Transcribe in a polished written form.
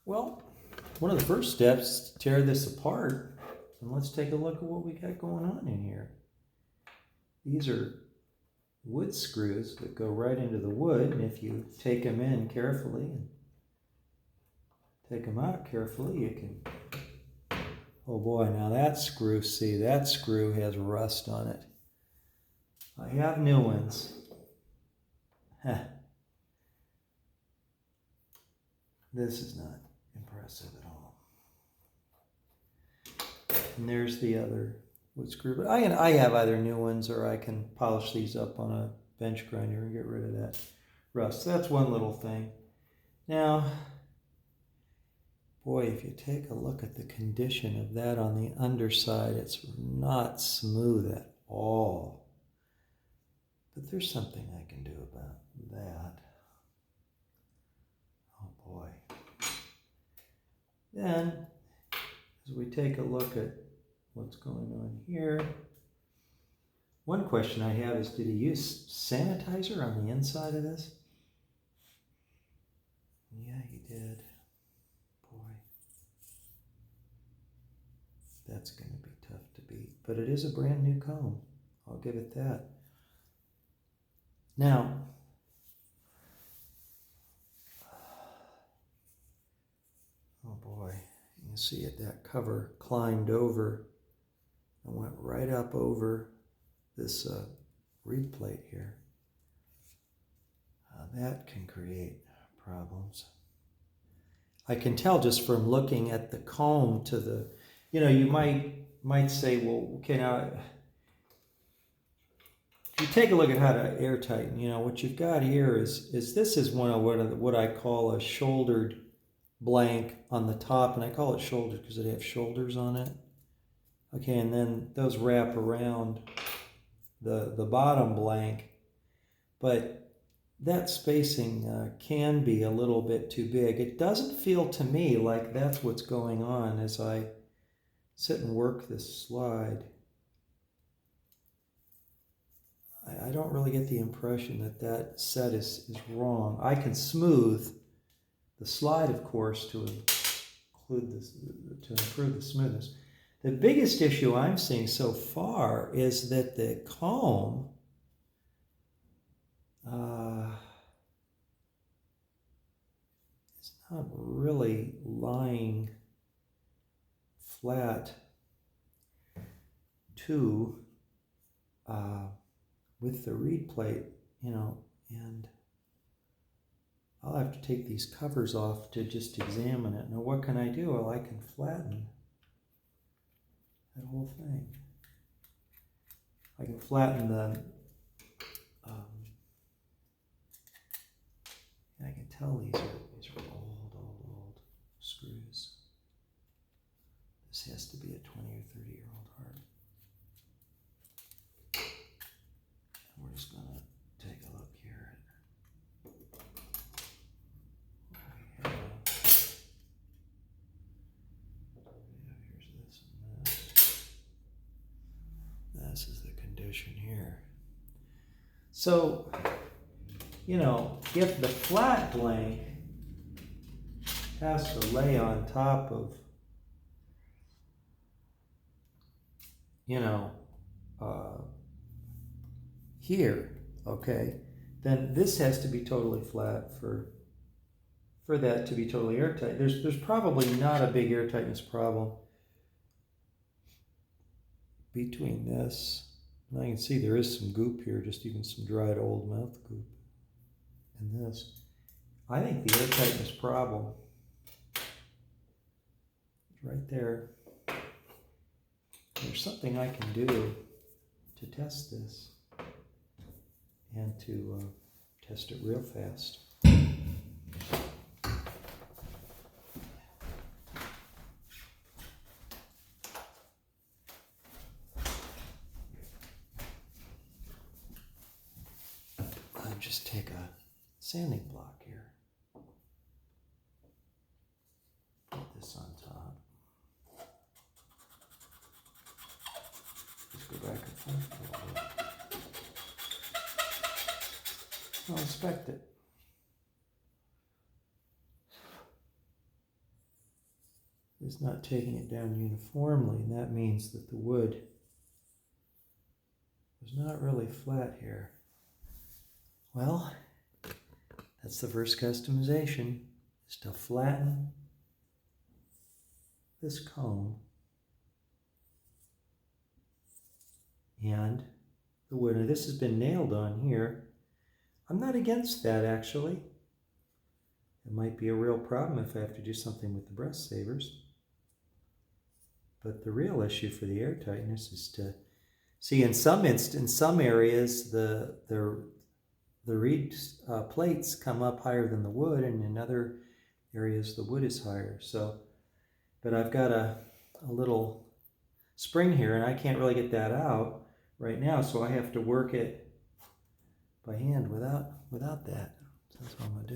Well, one of the first steps is to tear this apart, and let's take a look at what we got going on in here. These are wood screws that go right into the wood, and if you take them in carefully and take them out carefully, you can, oh boy, now that screw, see, that screw has rust on it. I have new ones. Heh. This is not impressive at all. And there's the other wood screw. But I have either new ones or I can polish these up on a bench grinder and get rid of that rust. So that's one little thing. Now, boy, if you take a look at the condition of that on the underside, it's not smooth at all. But there's something I can do about that. Oh boy. Then, as we take a look at what's going on here, one question I have is, did he use sanitizer on the inside of this? Yeah, he did. Boy. That's going to be tough to beat. But it is a brand new comb. I'll give it that. Now, oh boy, you can see it, that cover climbed over and went right up over this reed plate here. That can create problems. I can tell just from looking at the comb to the, you might say, well, okay, now, if you take a look at how to air tighten, what you've got here is this is one of what I call a shouldered blank on the top, and I call it shouldered because they have shoulders on it. Okay, and then those wrap around the bottom blank, but that spacing can be a little bit too big. It doesn't feel to me like that's what's going on as I sit and work this slide. I don't really get the impression that that set is wrong. I can smooth the slide, of course, to improve the smoothness. The biggest issue I'm seeing so far is that the comb is not really lying flat to with the reed plate, and I'll have to take these covers off to just examine it. Now, what can I do? Well, I can flatten that whole thing. I can flatten the, I can tell these are old screws. This has to be a 20 or 30-year-old harp. We're just going to take a look here at what we have. Here's this and this. This is the condition here. So, if the flat blank has to lay on top of, here, okay, then this has to be totally flat for that to be totally airtight. There's probably not a big airtightness problem between this, and I can see there is some goop here, just even some dried old mouth goop, and this. I think the airtightness problem is right there. There's something I can do to test this and to test it real fast. I'll just take a sanding block here. Put this on top. Just go back and forth a little bit. I'll inspect it. is not taking it down uniformly, and that means that the wood is not really flat here. Well, that's the first customization, is to flatten this comb and the wood. Now, this has been nailed on here. I'm not against that, actually. It might be a real problem if I have to do something with the breast savers. But the real issue for the airtightness is to see, in some areas the reed plates come up higher than the wood, and in other areas the wood is higher. So, but I've got a little spring here, and I can't really get that out right now, so I have to work it by hand without that. So that's what I'm going to do.